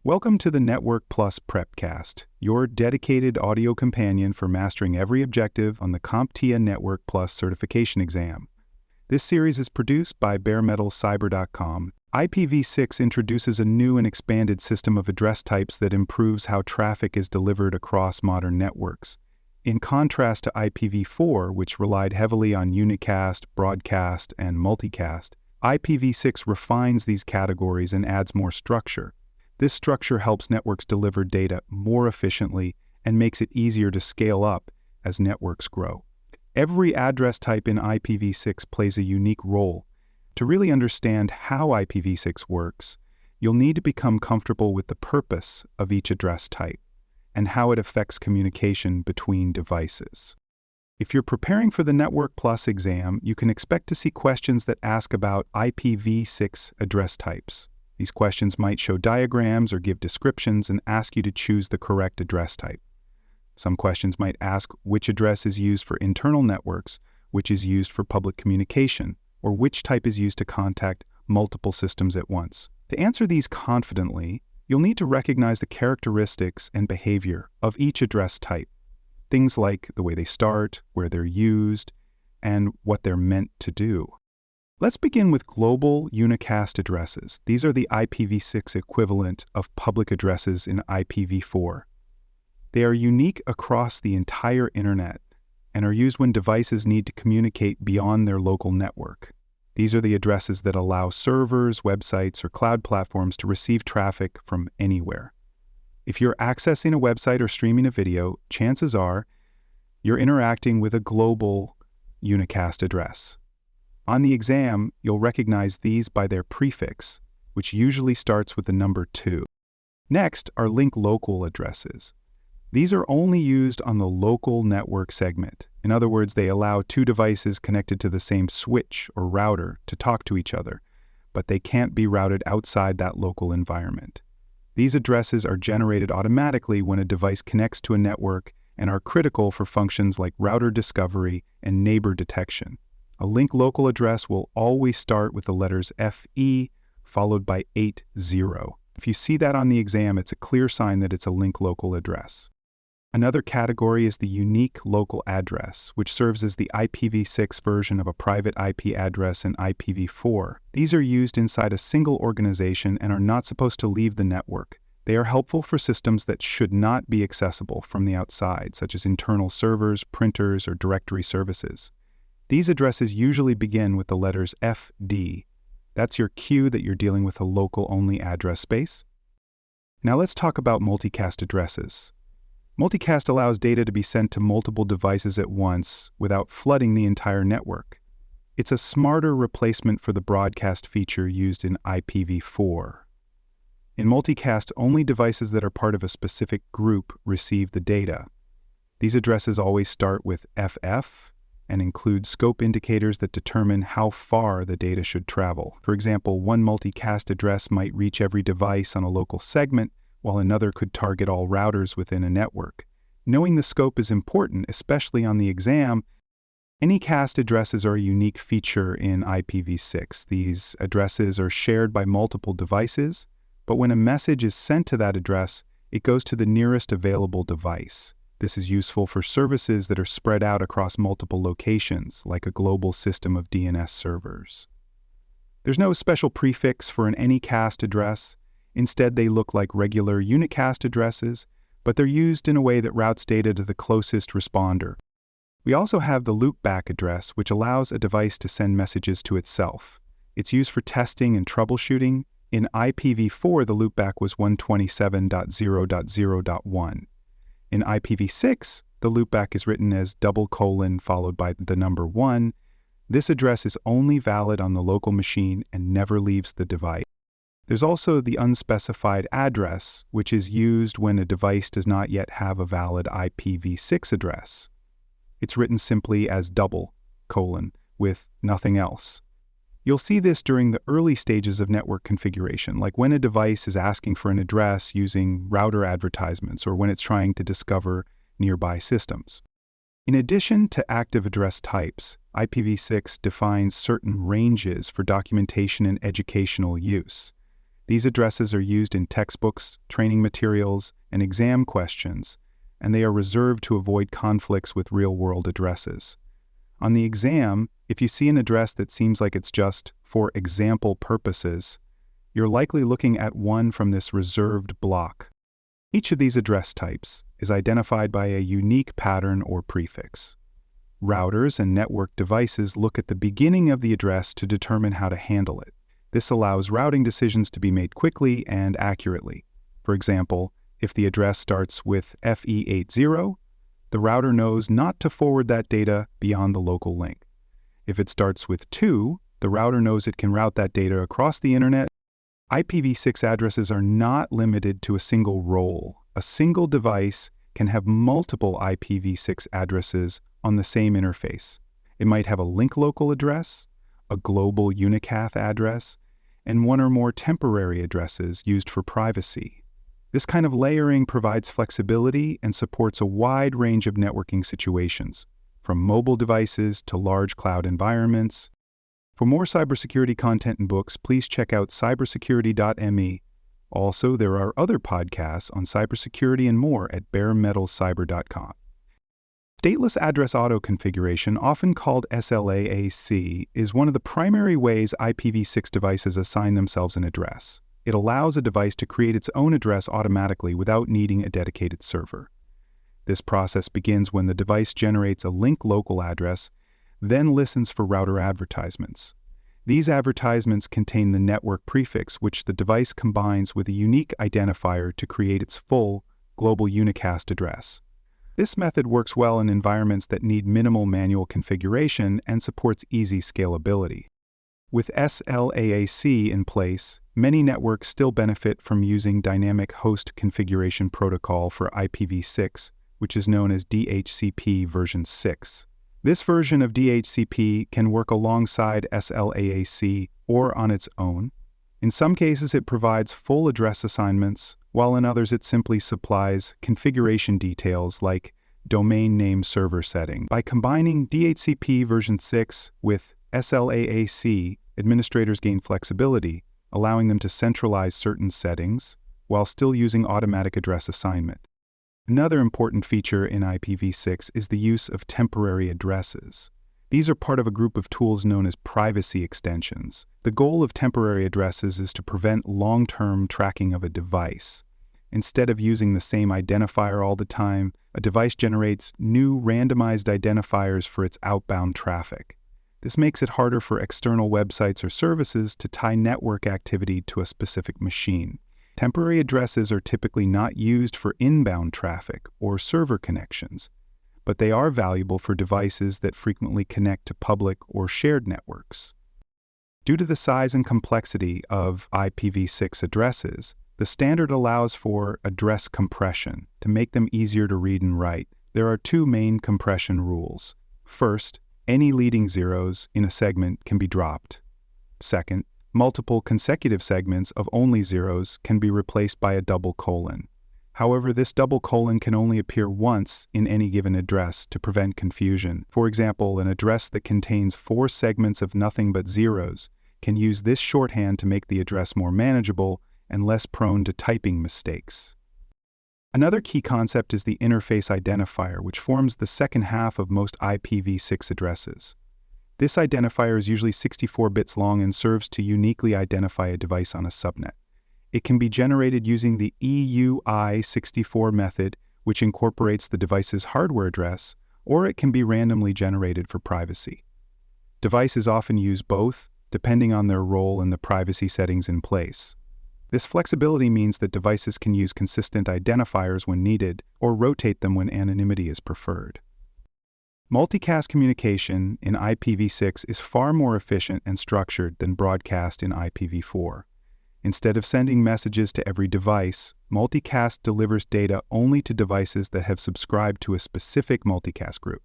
Welcome to the Network Plus Prepcast, your dedicated audio companion for mastering every objective on the CompTIA Network Plus certification exam. This series is produced by baremetalcyber.com. IPv6 introduces a new and expanded system of address types that improves how traffic is delivered across modern networks. In contrast to IPv4, which relied heavily on unicast, broadcast, and multicast, IPv6 refines these categories and adds more structure. This structure helps networks deliver data more efficiently and makes it easier to scale up as networks grow. Every address type in IPv6 plays a unique role. To really understand how IPv6 works, you'll need to become comfortable with the purpose of each address type and how it affects communication between devices. If you're preparing for the Network Plus exam, you can expect to see questions that ask about IPv6 address types. These questions might show diagrams or give descriptions and ask you to choose the correct address type. Some questions might ask which address is used for internal networks, which is used for public communication, or which type is used to contact multiple systems at once. To answer these confidently, you'll need to recognize the characteristics and behavior of each address type. Things like the way they start, where they're used, and what they're meant to do. Let's begin with global unicast addresses. These are the IPv6 equivalent of public addresses in IPv4. They are unique across the entire internet and are used when devices need to communicate beyond their local network. These are the addresses that allow servers, websites, or cloud platforms to receive traffic from anywhere. If you're accessing a website or streaming a video, chances are you're interacting with a global unicast address. On the exam, you'll recognize these by their prefix, which usually starts with the number 2. Next are link local addresses. These are only used on the local network segment. In other words, they allow two devices connected to the same switch or router to talk to each other, but they can't be routed outside that local environment. These addresses are generated automatically when a device connects to a network and are critical for functions like router discovery and neighbor detection. A link local address will always start with the letters FE followed by 80. If you see that on the exam, it's a clear sign that it's a link local address. Another category is the unique local address, which serves as the IPv6 version of a private IP address in IPv4. These are used inside a single organization and are not supposed to leave the network. They are helpful for systems that should not be accessible from the outside, such as internal servers, printers, or directory services. These addresses usually begin with the letters FD. That's your cue that you're dealing with a local-only address space. Now let's talk about multicast addresses. Multicast allows data to be sent to multiple devices at once without flooding the entire network. It's a smarter replacement for the broadcast feature used in IPv4. In multicast, only devices that are part of a specific group receive the data. These addresses always start with FF and include scope indicators that determine how far the data should travel. For example, one multicast address might reach every device on a local segment, while another could target all routers within a network. Knowing the scope is important, especially on the exam. Anycast addresses are a unique feature in IPv6. These addresses are shared by multiple devices, but when a message is sent to that address, it goes to the nearest available device. This is useful for services that are spread out across multiple locations, like a global system of DNS servers. There's no special prefix for an anycast address. Instead, they look like regular unicast addresses, but they're used in a way that routes data to the closest responder. We also have the loopback address, which allows a device to send messages to itself. It's used for testing and troubleshooting. In IPv4, the loopback was 127.0.0.1. In IPv6, the loopback is written as : followed by the number 1. This address is only valid on the local machine and never leaves the device. There's also the unspecified address, which is used when a device does not yet have a valid IPv6 address. It's written simply as : with nothing else. You'll see this during the early stages of network configuration, like when a device is asking for an address using router advertisements or when it's trying to discover nearby systems. In addition to active address types, IPv6 defines certain ranges for documentation and educational use. These addresses are used in textbooks, training materials, and exam questions, and they are reserved to avoid conflicts with real-world addresses. On the exam, if you see an address that seems like it's just for example purposes, you're likely looking at one from this reserved block. Each of these address types is identified by a unique pattern or prefix. Routers and network devices look at the beginning of the address to determine how to handle it. This allows routing decisions to be made quickly and accurately. For example, if the address starts with FE80, the router knows not to forward that data beyond the local link. If it starts with 2, the router knows it can route that data across the internet. IPv6 addresses are not limited to a single role. A single device can have multiple IPv6 addresses on the same interface. It might have a link local address, a global unicast address, and one or more temporary addresses used for privacy. This kind of layering provides flexibility and supports a wide range of networking situations, from mobile devices to large cloud environments. For more cybersecurity content and books, please check out cybersecurity.me. Also, there are other podcasts on cybersecurity and more at baremetalcyber.com. Stateless address auto-configuration, often called SLAAC, is one of the primary ways IPv6 devices assign themselves an address. It allows a device to create its own address automatically without needing a dedicated server. This process begins when the device generates a link local address, then listens for router advertisements. These advertisements contain the network prefix, which the device combines with a unique identifier to create its full global unicast address. This method works well in environments that need minimal manual configuration and supports easy scalability. With SLAAC in place, many networks still benefit from using Dynamic Host Configuration Protocol for IPv6, which is known as DHCP version 6. This version of DHCP can work alongside SLAAC or on its own. In some cases, it provides full address assignments, while in others it simply supplies configuration details like domain name server setting. By combining DHCP version 6 with SLAAC, administrators gain flexibility, allowing them to centralize certain settings while still using automatic address assignment. Another important feature in IPv6 is the use of temporary addresses. These are part of a group of tools known as privacy extensions. The goal of temporary addresses is to prevent long-term tracking of a device. Instead of using the same identifier all the time, a device generates new randomized identifiers for its outbound traffic. This makes it harder for external websites or services to tie network activity to a specific machine. Temporary addresses are typically not used for inbound traffic or server connections, but they are valuable for devices that frequently connect to public or shared networks. Due to the size and complexity of IPv6 addresses, the standard allows for address compression to make them easier to read and write. There are two main compression rules. First, any leading zeros in a segment can be dropped. Second, multiple consecutive segments of only zeros can be replaced by a double colon. However, this double colon can only appear once in any given address to prevent confusion. For example, an address that contains 4 segments of nothing but zeros can use this shorthand to make the address more manageable and less prone to typing mistakes. Another key concept is the interface identifier, which forms the second half of most IPv6 addresses. This identifier is usually 64 bits long and serves to uniquely identify a device on a subnet. It can be generated using the EUI64 method, which incorporates the device's hardware address, or it can be randomly generated for privacy. Devices often use both, depending on their role in the privacy settings in place. This flexibility means that devices can use consistent identifiers when needed, or rotate them when anonymity is preferred. Multicast communication in IPv6 is far more efficient and structured than broadcast in IPv4. Instead of sending messages to every device, multicast delivers data only to devices that have subscribed to a specific multicast group.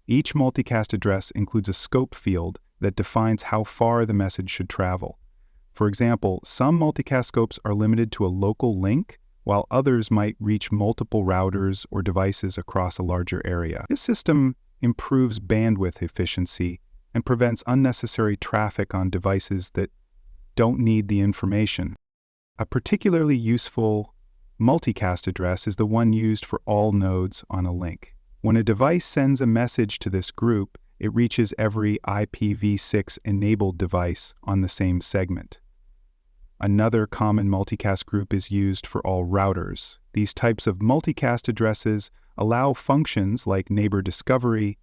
Each multicast address includes a scope field that defines how far the message should travel. For example, some multicast scopes are limited to a local link, while others might reach multiple routers or devices across a larger area. This system improves bandwidth efficiency and prevents unnecessary traffic on devices that don't need the information. A particularly useful multicast address is the one used for all nodes on a link. When a device sends a message to this group, it reaches every IPv6 enabled device on the same segment. Another common multicast group is used for all routers. These types of multicast addresses allow functions like neighbor discovery,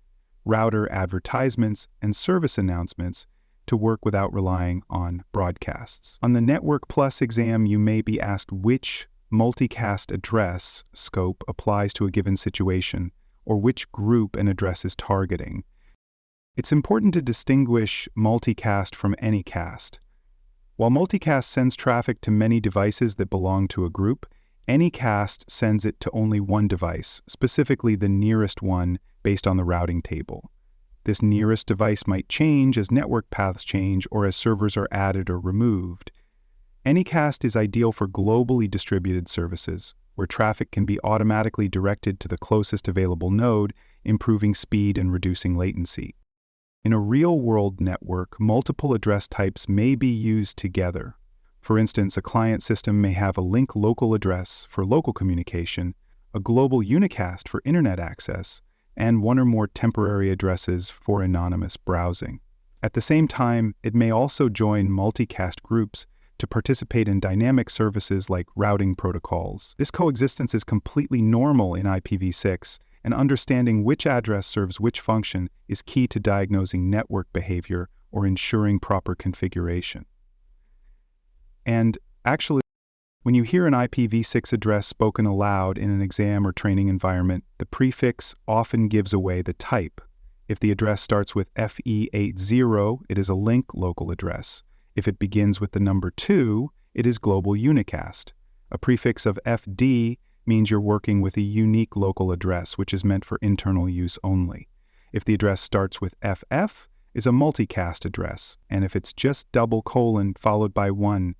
router advertisements, and service announcements to work without relying on broadcasts. On the Network Plus exam, you may be asked which multicast address scope applies to a given situation, or which group an address is targeting. It's important to distinguish multicast from anycast. While multicast sends traffic to many devices that belong to a group, anycast sends it to only one device, specifically the nearest one based on the routing table. This nearest device might change as network paths change or as servers are added or removed. Anycast is ideal for globally distributed services, where traffic can be automatically directed to the closest available node, improving speed and reducing latency. In a real-world network, multiple address types may be used together. For instance, a client system may have a link local address for local communication, a global unicast for internet access, and one or more temporary addresses for anonymous browsing. At the same time, it may also join multicast groups to participate in dynamic services like routing protocols. This coexistence is completely normal in IPv6, and understanding which address serves which function is key to diagnosing network behavior or ensuring proper configuration. And actually, when you hear an IPv6 address spoken aloud in an exam or training environment, the prefix often gives away the type. If the address starts with FE80, it is a link local address. If it begins with the number 2, it is global unicast. A prefix of FD means you're working with a unique local address, which is meant for internal use only. If the address starts with FF, is a multicast address, and if it's just double colon followed by 1,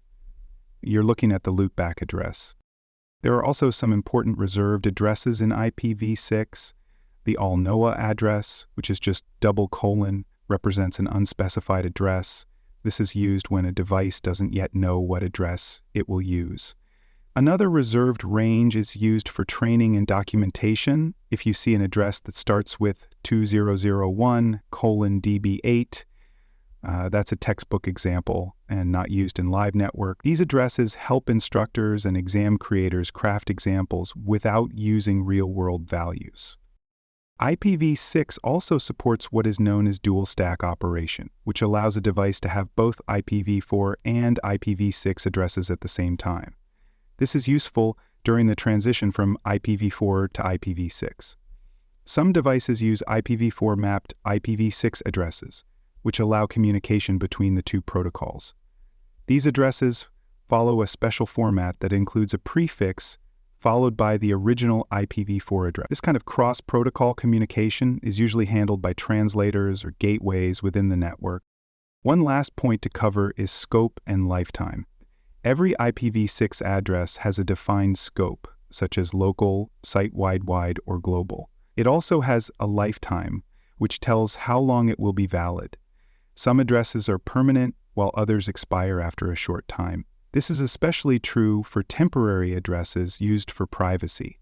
you're looking at the loopback address. There are also some important reserved addresses in IPv6. The all NOAA address, which is just double colon, represents an unspecified address. This is used when a device doesn't yet know what address it will use. Another reserved range is used for training and documentation. If you see an address that starts with 2001:DB8, that's a textbook example and not used in live network. These addresses help instructors and exam creators craft examples without using real-world values. IPv6 also supports what is known as dual stack operation, which allows a device to have both IPv4 and IPv6 addresses at the same time. This is useful during the transition from IPv4 to IPv6. Some devices use IPv4 mapped IPv6 addresses, which allow communication between the two protocols. These addresses follow a special format that includes a prefix followed by the original IPv4 address. This kind of cross-protocol communication is usually handled by translators or gateways within the network. One last point to cover is scope and lifetime. Every IPv6 address has a defined scope, such as local, site-wide, or global. It also has a lifetime, which tells how long it will be valid. Some addresses are permanent, while others expire after a short time. This is especially true for temporary addresses used for privacy.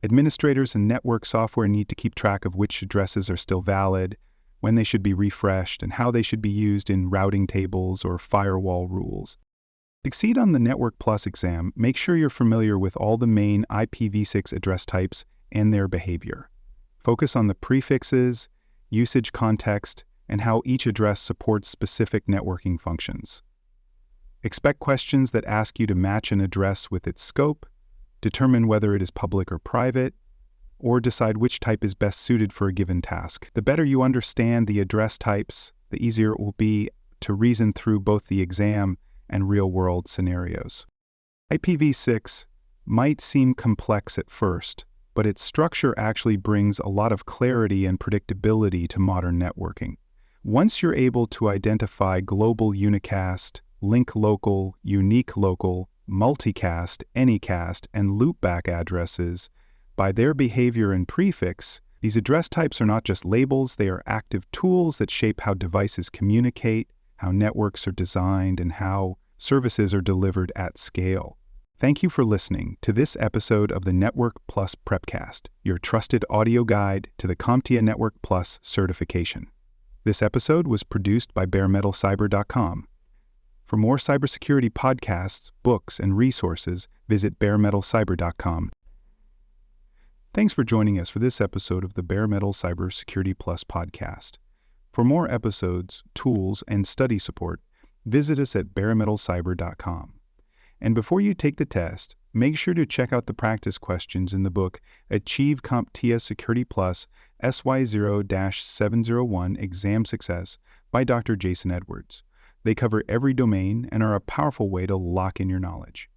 Administrators and network software need to keep track of which addresses are still valid, when they should be refreshed, and how they should be used in routing tables or firewall rules. To succeed on the Network Plus exam, make sure you're familiar with all the main IPv6 address types and their behavior. Focus on the prefixes, usage context, and how each address supports specific networking functions. Expect questions that ask you to match an address with its scope, determine whether it is public or private, or decide which type is best suited for a given task. The better you understand the address types, the easier it will be to reason through both the exam and real-world scenarios. IPv6 might seem complex at first, but its structure actually brings a lot of clarity and predictability to modern networking. Once you're able to identify global unicast, link local, unique local, multicast, anycast, and loopback addresses by their behavior and prefix, these address types are not just labels, they are active tools that shape how devices communicate, how networks are designed, and how services are delivered at scale. Thank you for listening to this episode of the Network Plus Prepcast, your trusted audio guide to the CompTIA Network Plus certification. This episode was produced by baremetalcyber.com. For more cybersecurity podcasts, books, and resources, visit baremetalcyber.com. Thanks for joining us for this episode of the Bare Metal Cybersecurity Plus podcast. For more episodes, tools, and study support, visit us at baremetalcyber.com. And before you take the test, make sure to check out the practice questions in the book Achieve CompTIA Security Plus SY0-701 Exam Success by Dr. Jason Edwards. They cover every domain and are a powerful way to lock in your knowledge.